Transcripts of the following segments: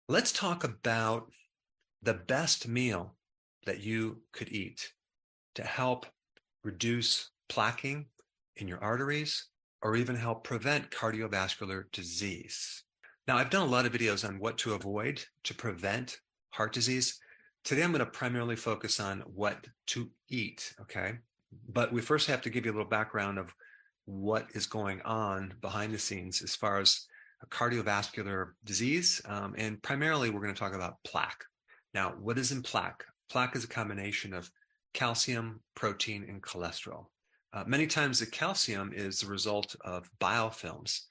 Let's talk about the best meal that you could eat to help reduce plaquing in your arteries or even help prevent cardiovascular disease. Now, I've done a lot of videos on what to avoid to prevent heart disease. Today, I'm going to primarily focus on what to eat, okay? But we first have to give you a little background of what is going on behind the scenes as far as a cardiovascular disease. And primarily, we're going to talk about plaque. Now, what is in plaque? Plaque is a combination of calcium, protein, and cholesterol. Many times the calcium is the result of biofilms.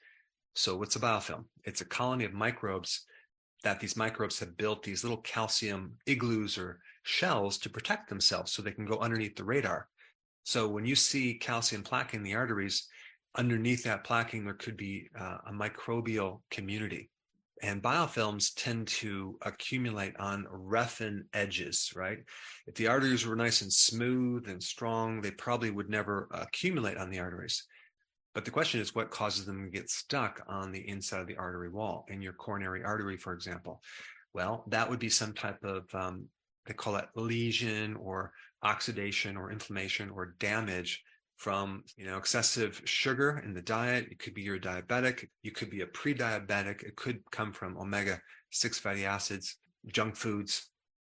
So what's a biofilm? It's a colony of microbes that these microbes have built these little calcium igloos or shells to protect themselves so they can go underneath the radar. So when you see calcium plaque in the arteries, underneath that plaquing, there could be a microbial community. And biofilms tend to accumulate on roughened edges, right? If the arteries were nice and smooth and strong, they probably would never accumulate on the arteries. But the question is, what causes them to get stuck on the inside of the artery wall, in your coronary artery, for example? Well, that would be some type of, they call it lesion or oxidation or inflammation or damage from excessive sugar in the diet. It could be you're diabetic. You could be a pre-diabetic. It could come from omega-6 fatty acids, junk foods,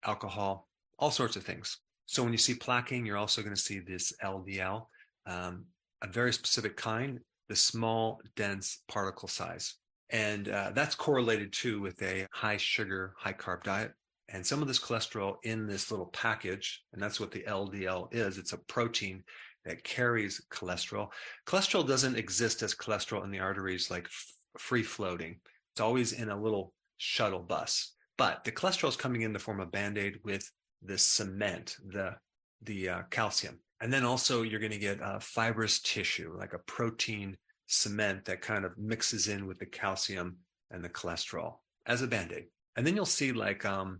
alcohol, all sorts of things. So when you see plaquing, you're also going to see this LDL, a very specific kind, the small, dense particle size. And that's correlated too with a high sugar, high carb diet. And some of this cholesterol in this little package, and that's what the LDL is. It's a protein that carries cholesterol. Cholesterol doesn't exist as cholesterol in the arteries like free floating. It's always in a little shuttle bus. But the cholesterol is coming in the form of Band-Aid with the cement, the calcium. And then also you're going to get fibrous tissue, like a protein cement that kind of mixes in with the calcium and the cholesterol as a Band-Aid. And then you'll see like a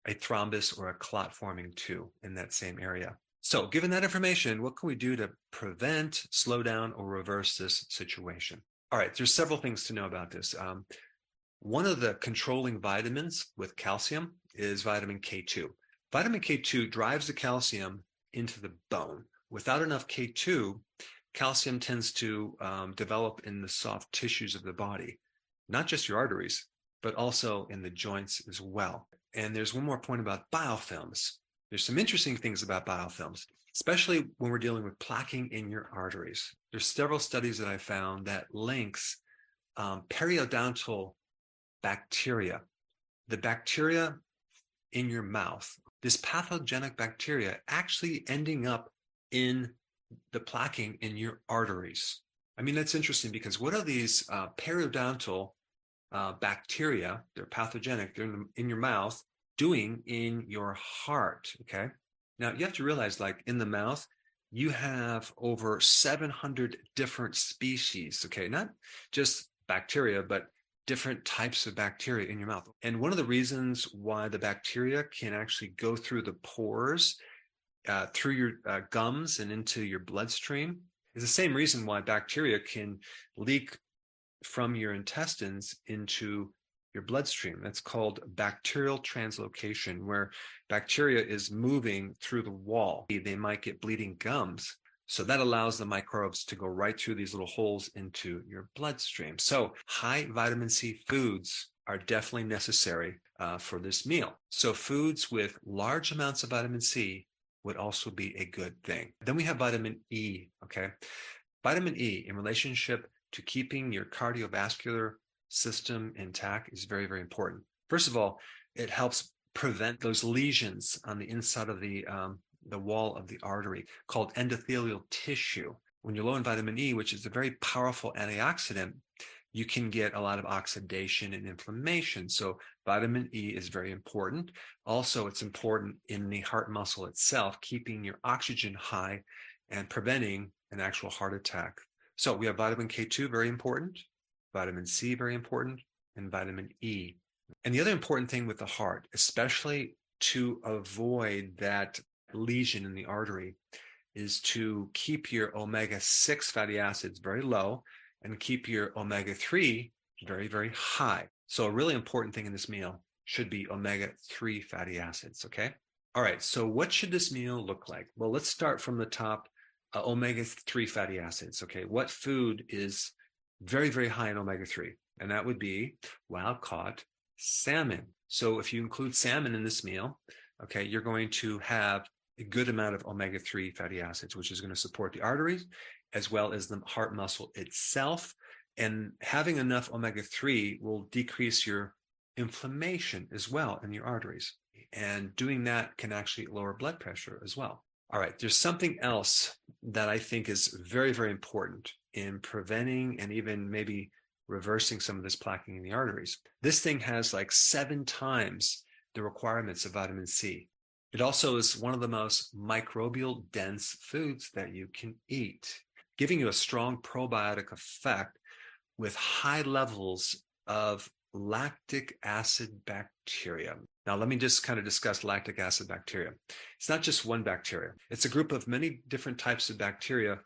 thrombus or a clot forming too in that same area. So given that information, what can we do to prevent, slow down, or reverse this situation? All right, there's several things to know about this. One of the controlling vitamins with calcium is vitamin K2. Vitamin K2 drives the calcium into the bone. Without enough K2, calcium tends to develop in the soft tissues of the body, not just your arteries, but also in the joints as well. And there's one more point about biofilms. There's some interesting things about biofilms, especially when we're dealing with plaquing in your arteries. There's several studies that I found that links periodontal bacteria, the bacteria in your mouth, this pathogenic bacteria actually ending up in the plaquing in your arteries. I mean, that's interesting because what are these periodontal bacteria? They're pathogenic. They're in your mouth, doing in your heart. Okay. Now you have to realize, like in the mouth, you have over 700 different species. Okay. Not just bacteria, but different types of bacteria in your mouth. And one of the reasons why the bacteria can actually go through the pores, through your gums and into your bloodstream is the same reason why bacteria can leak from your intestines into your bloodstream. That's called bacterial translocation, where bacteria is moving through the wall. They might get bleeding gums. So that allows the microbes to go right through these little holes into your bloodstream. So high vitamin C foods are definitely necessary for this meal. So foods with large amounts of vitamin C would also be a good thing. Then we have vitamin E, okay? Vitamin E in relationship to keeping your cardiovascular system intact is very, very important. First of all, it helps prevent those lesions on the inside of the wall of the artery called endothelial tissue. When you're low in vitamin E, which is a very powerful antioxidant, you can get a lot of oxidation and inflammation. So vitamin E is very important. Also, it's important in the heart muscle itself, keeping your oxygen high and preventing an actual heart attack. So we have vitamin K2, very important, vitamin C, very important, and vitamin E. And the other important thing with the heart, especially to avoid that lesion in the artery, is to keep your omega-6 fatty acids very low and keep your omega-3 very, very high. So a really important thing in this meal should be omega-3 fatty acids, okay? All right, so what should this meal look like? Well, let's start from the top, omega-3 fatty acids, okay? What food is very, very high in omega-3? And that would be wild-caught salmon. So if you include salmon in this meal, okay, you're going to have a good amount of omega-3 fatty acids, which is going to support the arteries as well as the heart muscle itself. And having enough omega-3 will decrease your inflammation as well in your arteries. And doing that can actually lower blood pressure as well. All right, there's something else that I think is very, very important in preventing and even maybe reversing some of this plaquing in the arteries. This thing has like 7 times the requirements of vitamin C. It also is one of the most microbial dense foods that you can eat, giving you a strong probiotic effect with high levels of lactic acid bacteria. Now, let me just kind of discuss lactic acid bacteria. It's not just one bacteria. It's a group of many different types of bacteria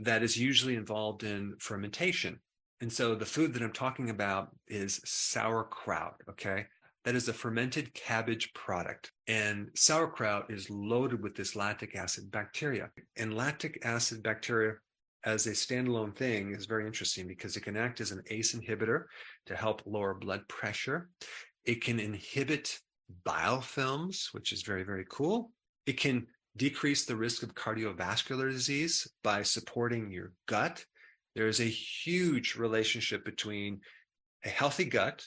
that is usually involved in fermentation. And so the food that I'm talking about is sauerkraut, okay? That is a fermented cabbage product. And sauerkraut is loaded with this lactic acid bacteria. And lactic acid bacteria as a standalone thing is very interesting because it can act as an ACE inhibitor to help lower blood pressure. It can inhibit biofilms, which is very, very cool. It can decrease the risk of cardiovascular disease by supporting your gut. There is a huge relationship between a healthy gut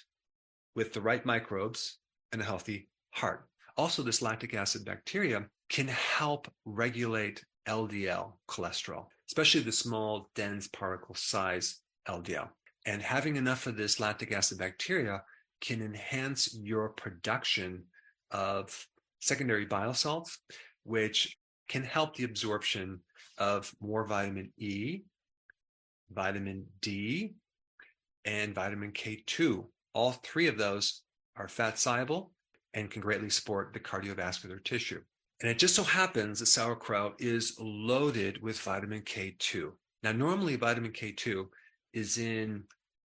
with the right microbes and a healthy heart. Also, this lactic acid bacteria can help regulate LDL cholesterol, especially the small, dense particle size LDL. And having enough of this lactic acid bacteria can enhance your production of secondary bile salts, which can help the absorption of more vitamin E, vitamin D, and vitamin K2. All 3 of those are fat soluble and can greatly support the cardiovascular tissue. And it just so happens that sauerkraut is loaded with vitamin K2. Now, normally vitamin K2 is in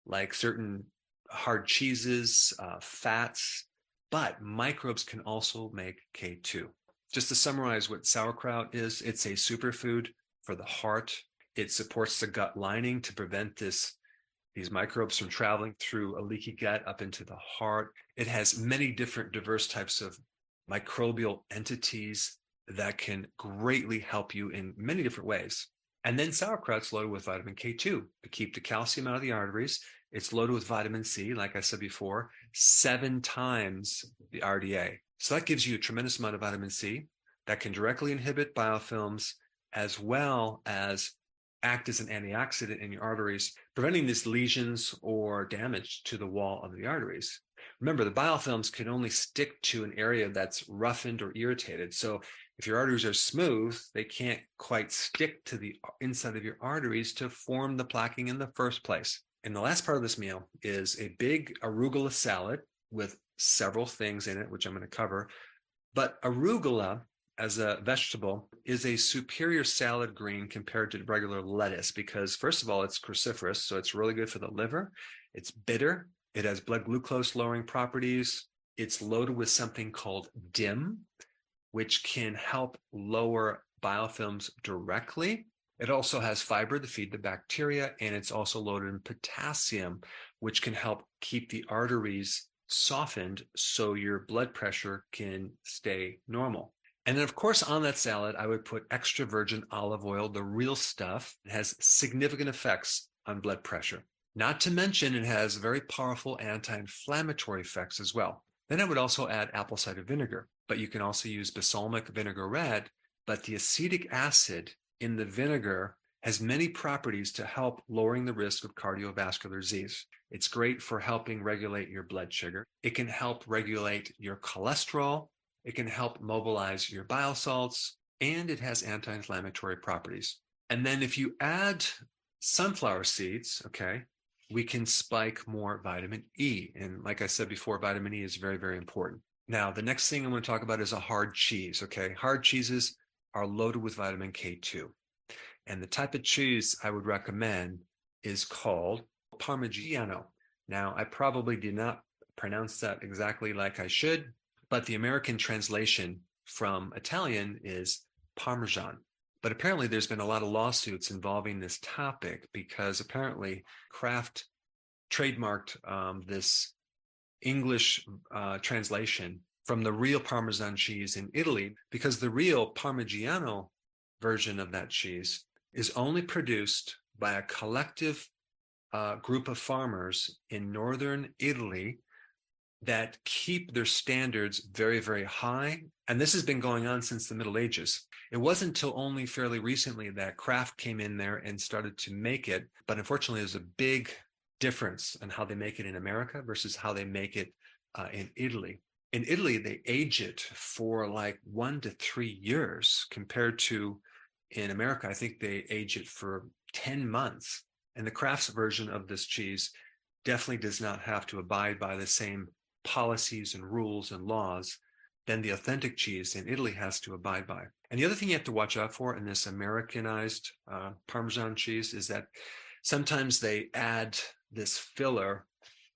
like certain hard cheeses, fats, but microbes can also make K2. Just to summarize what sauerkraut is, it's a superfood for the heart. It supports the gut lining to prevent these microbes from traveling through a leaky gut up into the heart. It has many different diverse types of microbial entities that can greatly help you in many different ways. And then sauerkraut's loaded with vitamin K2 to keep the calcium out of the arteries. It's loaded with vitamin C, like I said before, 7 times the RDA. So that gives you a tremendous amount of vitamin C that can directly inhibit biofilms as well as act as an antioxidant in your arteries, preventing these lesions or damage to the wall of the arteries. Remember, the biofilms can only stick to an area that's roughened or irritated. So if your arteries are smooth, they can't quite stick to the inside of your arteries to form the plaquing in the first place. And the last part of this meal is a big arugula salad with several things in it, which I'm going to cover. But arugula as a vegetable is a superior salad green compared to regular lettuce because, first of all, it's cruciferous, so it's really good for the liver. It's bitter. It has blood glucose lowering properties. It's loaded with something called DIM, which can help lower biofilms directly. It also has fiber to feed the bacteria, and it's also loaded in potassium, which can help keep the arteries softened so your blood pressure can stay normal. And then, of course, on that salad, I would put extra virgin olive oil, the real stuff. It has significant effects on blood pressure. Not to mention, it has very powerful anti-inflammatory effects as well. Then I would also add apple cider vinegar, but you can also use balsamic vinegar red. But the acetic acid in the vinegar has many properties to help lowering the risk of cardiovascular disease. It's great for helping regulate your blood sugar. It can help regulate your cholesterol. It can help mobilize your bile salts, and it has anti-inflammatory properties. And then if you add sunflower seeds, okay, we can spike more vitamin E. And like I said before, vitamin E is very, very important. Now, the next thing I want to talk about is a hard cheese, okay? Hard cheeses are loaded with vitamin K2. And the type of cheese I would recommend is called Parmigiano. Now, I probably did not pronounce that exactly like I should, but the American translation from Italian is Parmesan. But apparently, there's been a lot of lawsuits involving this topic because apparently Kraft trademarked this English translation from the real Parmesan cheese in Italy, because the real Parmigiano version of that cheese is only produced by a collective group of farmers in northern Italy that keep their standards very, very high. And this has been going on since the Middle Ages. It wasn't until only fairly recently that Kraft came in there and started to make it. But unfortunately, there's a big difference in how they make it in America versus how they make it in Italy. In Italy, they age it for like 1 to 3 years, compared to in America, I think they age it for 10 months. And the Kraft's version of this cheese definitely does not have to abide by the same policies and rules and laws than the authentic cheese in Italy has to abide by. And the other thing you have to watch out for in this Americanized Parmesan cheese is that sometimes they add this filler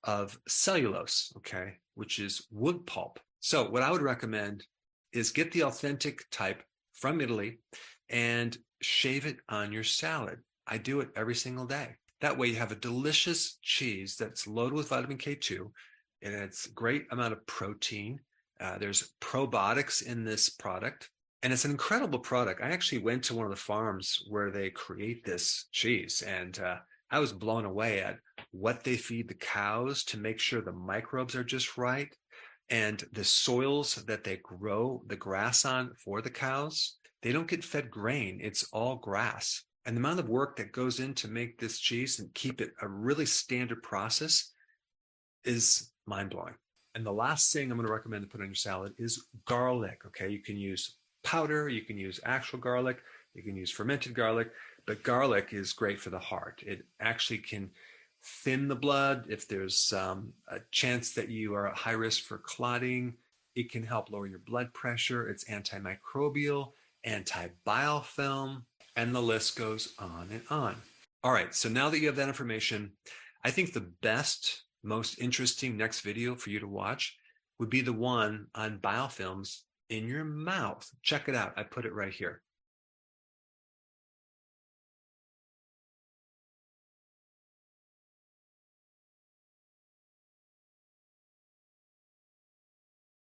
of cellulose, okay, which is wood pulp. So what I would recommend is get the authentic type from Italy and shave it on your salad. I do it every single day. That way you have a delicious cheese that's loaded with vitamin K2, and it's a great amount of protein. There's probiotics in this product, and it's an incredible product. I actually went to one of the farms where they create this cheese, and I was blown away at what they feed the cows to make sure the microbes are just right, and the soils that they grow the grass on for the cows. They don't get fed grain. It's all grass. And the amount of work that goes in to make this cheese and keep it a really standard process is mind-blowing. And the last thing I'm going to recommend to put on your salad is garlic. Okay, you can use powder, you can use actual garlic, you can use fermented garlic, but garlic is great for the heart. It actually can thin the blood. If there's a chance that you are at high risk for clotting, it can help lower your blood pressure. It's antimicrobial, anti-biofilm, and the list goes on and on. All right, so now that you have that information, I think the best, most interesting next video for you to watch would be the one on biofilms in your mouth. Check it out. I put it right here.